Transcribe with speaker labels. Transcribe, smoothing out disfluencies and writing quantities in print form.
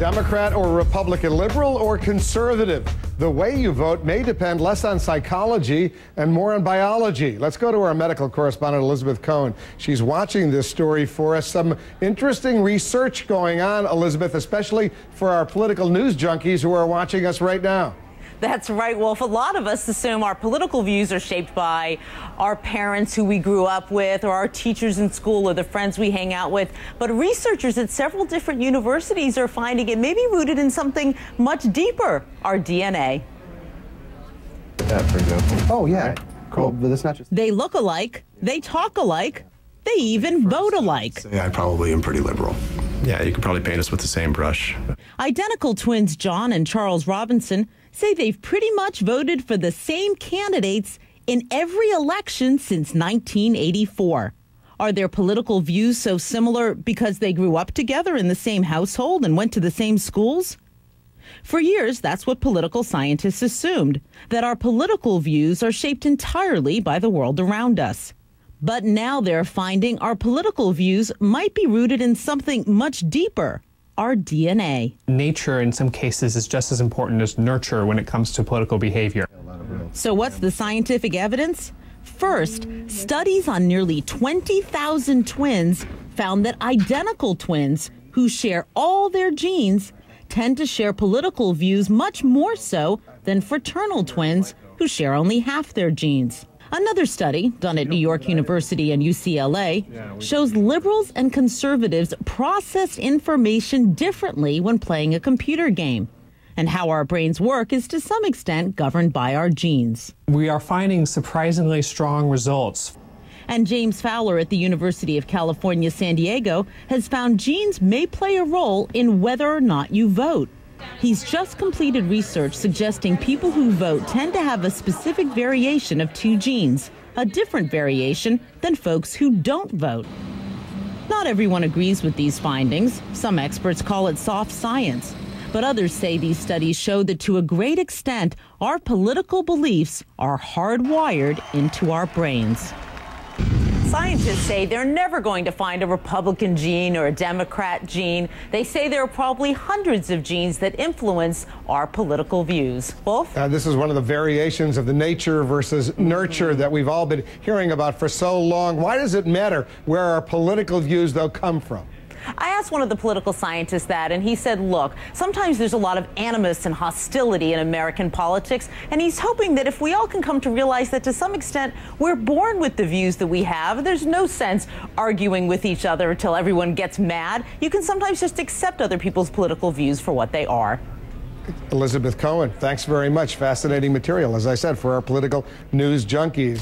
Speaker 1: Democrat or Republican, liberal or conservative? The way you vote may depend less on psychology and more on biology. Let's go to our medical correspondent, Elizabeth Cohen. She's watching this story for us. Some interesting research going on, Elizabeth, especially for our political news junkies who are watching us right now.
Speaker 2: That's right, Wolf. A lot of us assume our political views are shaped by our parents who we grew up with, or our teachers in school, or the friends we hang out with. But researchers at several different universities are finding it may be rooted in something much deeper, our DNA.
Speaker 3: That, for example.
Speaker 4: Oh, yeah.
Speaker 3: Right. Cool.
Speaker 4: But that's not just...
Speaker 2: They look alike, they talk alike, they even vote alike.
Speaker 5: I probably am pretty liberal. Yeah, you could probably paint us with the same brush.
Speaker 2: Identical twins John and Charles Robinson say they've pretty much voted for the same candidates in every election since 1984. Are their political views so similar because they grew up together in the same household and went to the same schools? For years, that's what political scientists assumed, that our political views are shaped entirely by the world around us. But now they're finding our political views might be rooted in something much deeper, our DNA.
Speaker 6: Nature, in some cases, is just as important as nurture when it comes to political behavior.
Speaker 2: So what's the scientific evidence? First, studies on nearly 20,000 twins found that identical twins who share all their genes tend to share political views much more so than fraternal twins who share only half their genes. Another study, done at New York University and UCLA, shows liberals and conservatives process information differently when playing a computer game. And how our brains work is to some extent governed by our genes.
Speaker 6: We are finding surprisingly strong results.
Speaker 2: And James Fowler at the University of California, San Diego, has found genes may play a role in whether or not you vote. He's just completed research suggesting people who vote tend to have a specific variation of two genes, a different variation than folks who don't vote. Not everyone agrees with these findings. Some experts call it soft science. But others say these studies show that to a great extent, our political beliefs are hardwired into our brains. Scientists say they're never going to find a Republican gene or a Democrat gene. They say there are probably hundreds of genes that influence our political views. Wolf?
Speaker 1: This is one of the variations of the nature versus nurture that we've all been hearing about for so long. Why does it matter where our political views, though, come from?
Speaker 2: I asked one of the political scientists that, and he said, look, sometimes there's a lot of animus and hostility in American politics, and he's hoping that if we all can come to realize that to some extent we're born with the views that we have, there's no sense arguing with each other until everyone gets mad. You can sometimes just accept other people's political views for what they are.
Speaker 1: Elizabeth Cohen, thanks very much. Fascinating material, as I said, for our political news junkies.